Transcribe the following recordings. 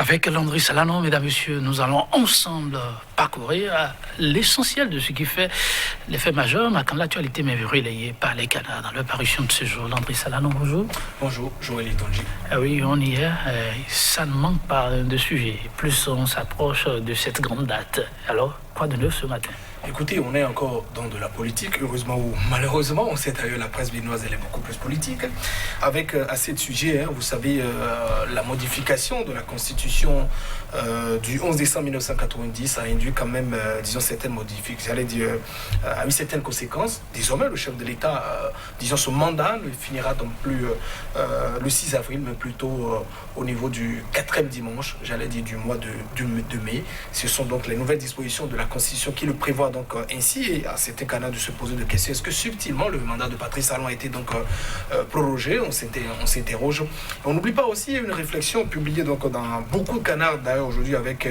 Avec Landry Salano, mesdames, messieurs, nous allons ensemble parcourir l'essentiel de ce qui fait l'effet majeur quand l'actualité m'est relayée par les canards dans leur parution de ce jour. Landry Salano, bonjour. Bonjour, Joël Etonji. Oui, on y est. Ça ne manque pas de sujets. Plus on s'approche de cette grande date. Alors, quoi de neuf ce matin? Écoutez, on est encore dans de la politique, heureusement ou malheureusement, on sait d'ailleurs la presse béninoise elle est beaucoup plus politique, avec assez de sujets, vous savez, la modification de la constitution du 11 décembre 1990 a induit quand même, disons, certaines modifications, j'allais dire, a eu certaines conséquences. Désormais, le chef de l'État, disons, son mandat ne finira donc plus le 6 avril, mais plutôt au niveau du 4e dimanche, j'allais dire, du mois de mai. Ce sont donc les nouvelles dispositions de la constitution qui le prévoient donc ainsi, et à certains canaux de se poser des questions. Est-ce que subtilement le mandat de Patrice Talon a été donc prorogé? On s'interroge. On n'oublie pas aussi une réflexion publiée donc dans beaucoup de canards d'ailleurs aujourd'hui avec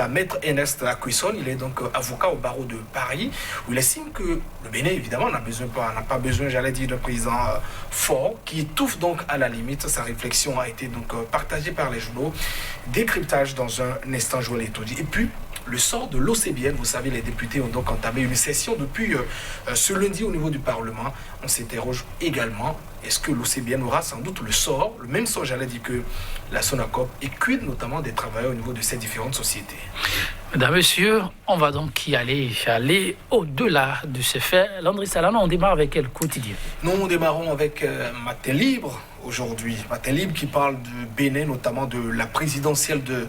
Maître Ernest Akouisson. Il est donc avocat au barreau de Paris, où il estime que le Bénin évidemment n'a pas besoin, j'allais dire, d'un président fort qui étouffe donc à la limite. Sa réflexion a été donc partagée par les journaux. Décryptage dans un instant, Joël Etonji. Et puis le sort de l'OCBN, vous savez, les députés ont donc entamé une session depuis ce lundi au niveau du Parlement. On s'interroge également, est-ce que l'OCBN aura sans doute le même sort, j'allais dire, que la Sonacop, et quid notamment des travailleurs au niveau de ces différentes sociétés? Mesdames, Messieurs, on va donc y aller au-delà de ces faits. Landry Salano, on démarre avec quel quotidien? Nous démarrons avec Matin Libre aujourd'hui. Matin Libre qui parle du Bénin, notamment de la présidentielle de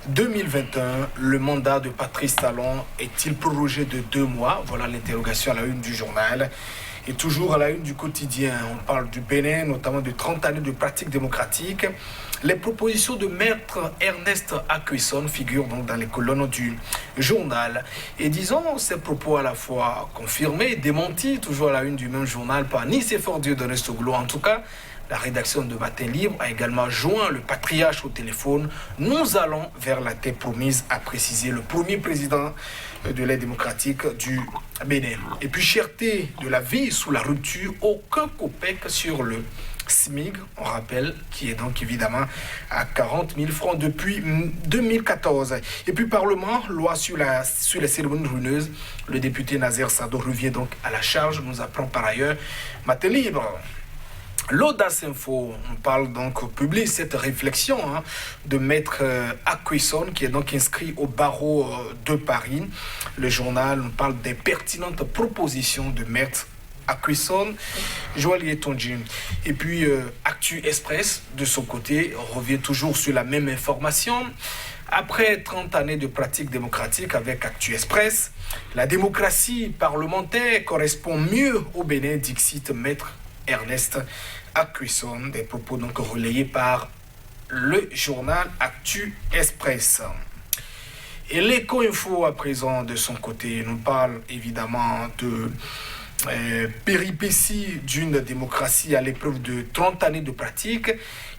2021, le mandat de Patrice Talon est-il prorogé de 2 mois? Voilà l'interrogation à la une du journal. Et toujours à la une du quotidien, on parle du Bénin, notamment de 30 années de pratique démocratique. Les propositions de Maître Ernest Akouisson figurent donc dans les colonnes du journal. Et disons, ces propos à la fois confirmés et démentis, toujours à la une du même journal, par Nicéphore Dieudonné Soglo. En tout cas, la rédaction de Matin Libre a également joint le patriarche au téléphone. Nous allons vers la terre promise, a précisé le premier président de l'aide démocratique du Bénin. Et puis, cherté de la vie sous la rupture, aucun copec sur le SMIG, on rappelle, qui est donc évidemment à 40 000 francs depuis 2014. Et puis, Parlement, loi sur les cérémonies ruineuses. Le député Nazer Sado revient donc à la charge, nous apprend par ailleurs Matin Libre. L'Audace Info, on parle donc, publie cette réflexion de Maître Akouisson, qui est donc inscrit au barreau de Paris. Le journal, on parle des pertinentes propositions de Maître Akouisson, Joël Etonji. Et puis, Actu Express, de son côté, revient toujours sur la même information. Après 30 années de pratique démocratique avec Actu Express, la démocratie parlementaire correspond mieux au Bénin, dixit Maître Ernest Akouisson, des propos donc relayés par le journal Actu Express. Et l'Éco-Info à présent de son côté nous parle évidemment de péripéties d'une démocratie à l'épreuve de 30 années de pratique.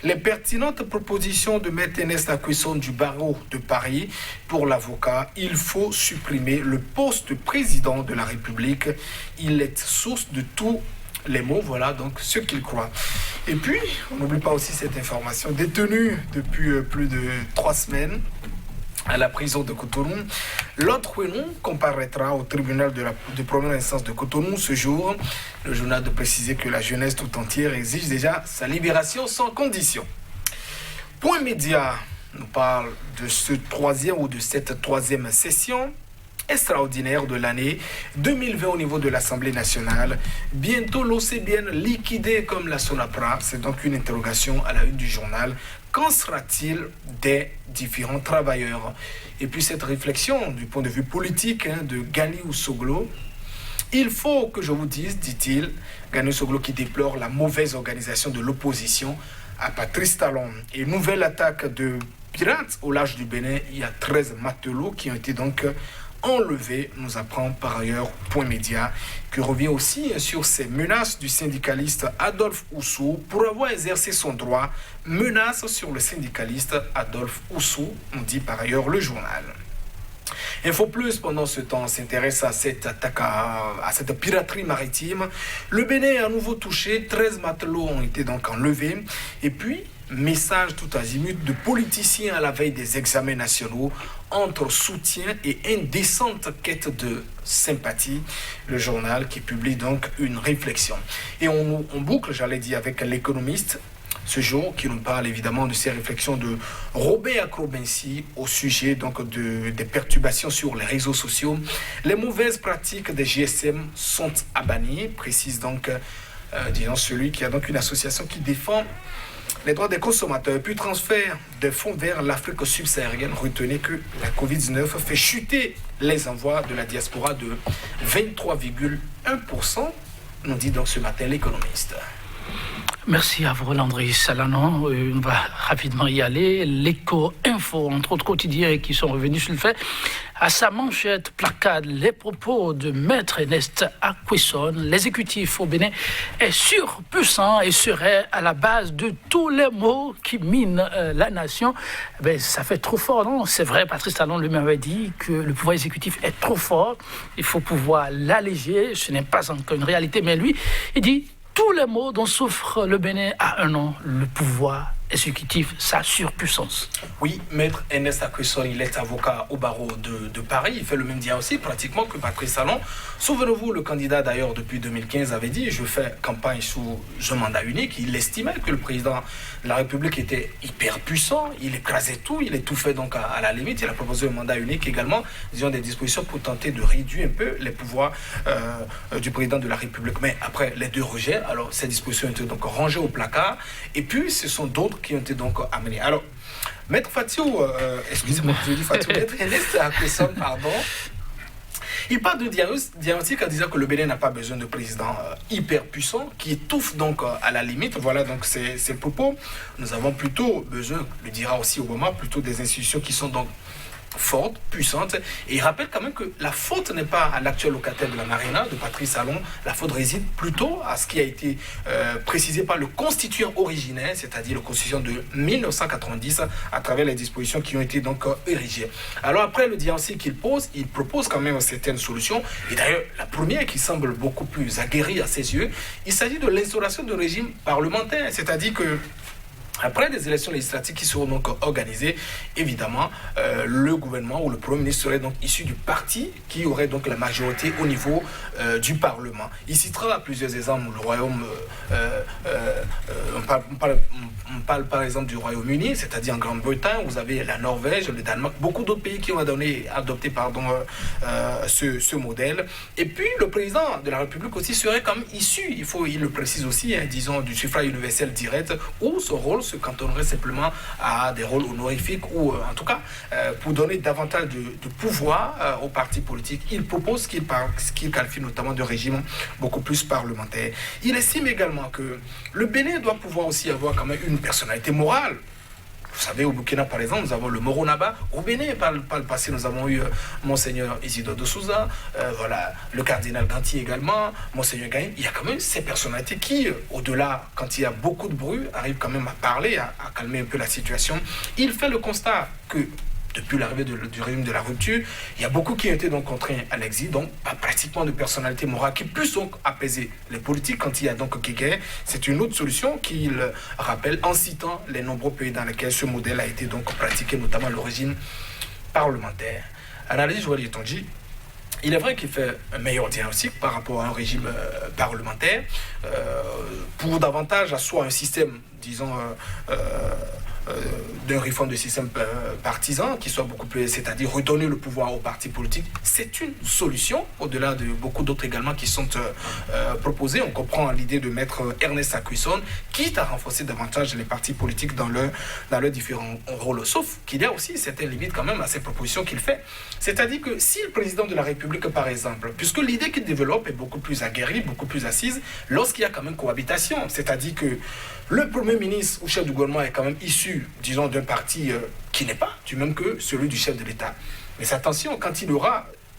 Les pertinentes propositions de Maître Ernest Akouisson du barreau de Paris pour l'avocat, il faut supprimer le poste de président de la République. Il est source de tout les mots, voilà donc ce qu'il croit. Et puis, on n'oublie pas aussi cette information, détenu depuis plus de 3 semaines à la prison de Cotonou, l'autre Ouénou comparaîtra au tribunal de première instance de Cotonou ce jour. Le journal de préciser que la jeunesse tout entière exige déjà sa libération sans condition. Point Média nous parle de cette 3e session extraordinaire de l'année 2020 au niveau de l'Assemblée nationale. Bientôt l'OCBN liquidé comme la Sonapra. C'est donc une interrogation à la une du journal. Qu'en sera-t-il des différents travailleurs? Et puis cette réflexion du point de vue politique de Gani Soglo. Il faut que je vous dise, dit-il, Gani Soglo qui déplore la mauvaise organisation de l'opposition à Patrice Talon. Et nouvelle attaque de pirates au large du Bénin. Il y a 13 matelots qui ont été donc enlevé, nous apprend par ailleurs Point Média, qui revient aussi sur ces menaces du syndicaliste Adolphe Oussou pour avoir exercé son droit. Menace sur le syndicaliste Adolphe Oussou, on dit par ailleurs le journal. Info Plus, pendant ce temps, s'intéresse à cette attaque, à cette piraterie maritime. Le Bénin est à nouveau touché, 13 matelots ont été donc enlevés. Et puis, Message tout azimut de politiciens à la veille des examens nationaux entre soutien et indécente quête de sympathie. Le journal qui publie donc une réflexion. Et on boucle, j'allais dire, avec l'économiste ce jour qui nous parle évidemment de ces réflexions de Robert Acrobensi au sujet donc des perturbations sur les réseaux sociaux. Les mauvaises pratiques des GSM sont à bannir, précise donc disons celui qui a donc une association qui défend les droits des consommateurs. Puis transfert de fonds vers l'Afrique subsaharienne. Retenez que la Covid-19 fait chuter les envois de la diaspora de 23,1%, nous dit donc ce matin l'économiste. Merci à vous, Landry Salanon. On va rapidement y aller. L'éco-info, entre autres quotidiens qui sont revenus sur le fait. À sa manchette placade les propos de Maître Ernest Akouesson. L'exécutif au Bénin est surpuissant et serait à la base de tous les maux qui minent la nation. Ben, ça fait trop fort, non? C'est vrai, Patrice Talon lui-même avait dit que le pouvoir exécutif est trop fort. Il faut pouvoir l'alléger. Ce n'est pas encore une réalité, mais lui, il dit tous les maux dont souffre le Bénin à un nom, le pouvoir exécutif, sa surpuissance. Oui, Maître Ernest Akouesson, il est avocat au barreau de Paris. Il fait le même dia aussi pratiquement que Patrice Talon. Souvenez-vous, le candidat d'ailleurs depuis 2015 avait dit « Je fais campagne sous un mandat unique ». Il estimait que le président de la République était hyper puissant. Il écrasait tout, il étouffait donc à la limite. Il a proposé un mandat unique également, disons des dispositions pour tenter de réduire un peu les pouvoirs du président de la République. Mais après les deux rejets, alors ces dispositions ont été donc rangées au placard. Et puis ce sont d'autres qui ont été donc amenés. Alors, Maître Fatiou, excusez-moi, je dis Fatiou, Maître Ernest Akouesson, pardon, il parle de diagnostic en disant que le Bénin n'a pas besoin de président hyper puissant qui étouffe donc à la limite. Voilà donc ses propos. Nous avons plutôt besoin, le dira aussi Obama, plutôt des institutions qui sont donc forte, puissante, et il rappelle quand même que la faute n'est pas à l'actuel locataire de la Marina, de Patrice Talon, la faute réside plutôt à ce qui a été précisé par le constituant originaire, c'est-à-dire le constituant de 1990, à travers les dispositions qui ont été donc érigées. Alors après le diagnostic qu'il pose, il propose quand même certaines solutions, et d'ailleurs la première qui semble beaucoup plus aguerrie à ses yeux, il s'agit de l'instauration d'un régime parlementaire, c'est-à-dire que après des élections législatives qui seront donc organisées, évidemment, le gouvernement ou le Premier ministre serait donc issu du parti qui aurait donc la majorité au niveau du Parlement. Il citera plusieurs exemples. Le Royaume, on parle par exemple du Royaume-Uni, c'est-à-dire en Grande-Bretagne, vous avez la Norvège, le Danemark, beaucoup d'autres pays qui ont adopté ce modèle. Et puis le président de la République aussi serait quand même issu, il le précise aussi, disons, du suffrage universel direct, où son rôle se cantonnerait simplement à des rôles honorifiques ou en tout cas pour donner davantage de pouvoir aux partis politiques. Il propose ce qu'il qualifie notamment de régime beaucoup plus parlementaire. Il estime également que le Bénin doit pouvoir aussi avoir quand même une personnalité morale. Vous savez, au Burkina, par exemple, nous avons le Moronaba. Au Bénin, par le passé, nous avons eu Monseigneur Isidore de Souza, voilà, le cardinal Ganti également, Monseigneur Gaïn. Il y a quand même ces personnalités qui, au-delà, quand il y a beaucoup de bruit, arrivent quand même à parler, à calmer un peu la situation. Il fait le constat que depuis l'arrivée du régime de la rupture, il y a beaucoup qui ont été donc contraints à l'exil, donc pas pratiquement de personnalité morale qui puisse donc apaiser les politiques quand il y a donc guerre. C'est une autre solution qu'il rappelle en citant les nombreux pays dans lesquels ce modèle a été donc pratiqué, notamment le régime parlementaire. Analyse Joël Yetonji. Il est vrai qu'il fait un meilleur diagnostic par rapport à un régime parlementaire pour davantage asseoir un système, disons, d'une réforme de système partisan qui soit beaucoup plus, c'est-à-dire redonner le pouvoir aux partis politiques. C'est une solution, au-delà de beaucoup d'autres également qui sont proposés. On comprend l'idée de mettre Ernest Akouesson, quitte à renforcer davantage les partis politiques dans leurs différents rôles. Sauf qu'il y a aussi certaines limites quand même à ces propositions qu'il fait. C'est-à-dire que si le président de la République, par exemple, puisque l'idée qu'il développe est beaucoup plus aguerrie, beaucoup plus assise, lorsqu'il y a quand même cohabitation, c'est-à-dire que le Premier ministre ou chef du gouvernement est quand même issu, disons, d'un parti qui n'est pas du même que celui du chef de l'État. Mais attention, quand il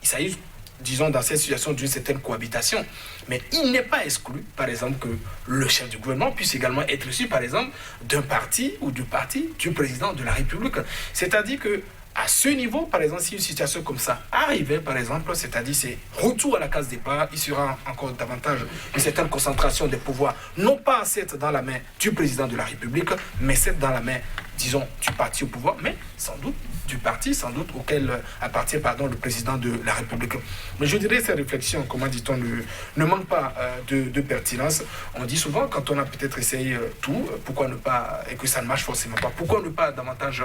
s'agit, disons, dans cette situation d'une certaine cohabitation. Mais il n'est pas exclu, par exemple, que le chef du gouvernement puisse également être issu, par exemple, d'un parti ou du parti du président de la République. C'est-à-dire que à ce niveau, par exemple, si une situation comme ça arrivait, par exemple, c'est-à-dire c'est retour à la case départ, il sera encore davantage une certaine concentration des pouvoirs, non pas c'est dans la main du président de la République, mais c'est dans la main, disons, du parti au pouvoir, mais sans doute du parti, sans doute, auquel appartient, le président de la République. Mais je dirais, ces réflexions, comment dit-on, ne manquent pas de pertinence. On dit souvent, quand on a peut-être essayé tout, pourquoi ne pas, et que ça ne marche forcément pas, pourquoi ne pas davantage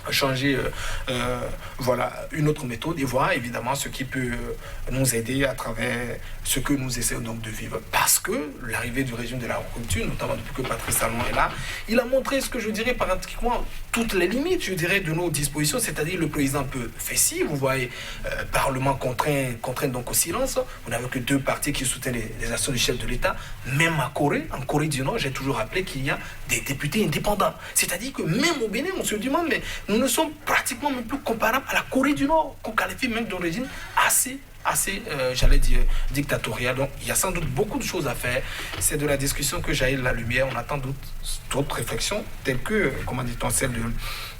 changer une autre méthode et voir évidemment ce qui peut nous aider à travers ce que nous essayons donc de vivre. Parce que l'arrivée du régime de la rupture, notamment depuis que Patrice Talon est là, il a montré ce que je dirais pratiquement toutes les limites, je dirais, de nos dispositions, c'est-à-dire le président peut faire ci, vous voyez, Parlement contraint donc au silence, vous n'avez que 2 partis qui soutiennent les actions du chef de l'État, même en Corée du Nord, j'ai toujours rappelé qu'il y a des députés indépendants, c'est-à-dire que même au Bénin, on se demande, mais nous ne sommes pratiquement même plus comparables à la Corée du Nord, qu'on qualifie même d'un régime assez j'allais dire, dictatorial. Donc, il y a sans doute beaucoup de choses à faire. C'est de la discussion que jaillit la lumière. On attend d'autres réflexions, telles que, comment dit-on, celle de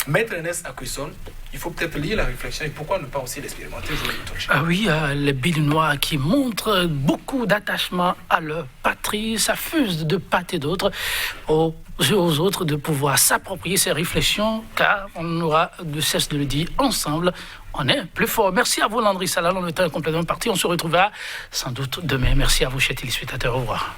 Maître Ernest Akwisson. Il faut peut-être lire la réflexion et pourquoi ne pas aussi l'expérimenter. Ah oui, les Béninois qui montrent beaucoup d'attachement à leur patrie, ça fuse de part et d'autre aux autres de pouvoir s'approprier ces réflexions, car on aura de cesse de le dire ensemble. On est plus fort. Merci à vous, Landry Salalon. Le temps est complètement parti. On se retrouvera sans doute demain. Merci à vous, chers téléspectateurs. Au revoir.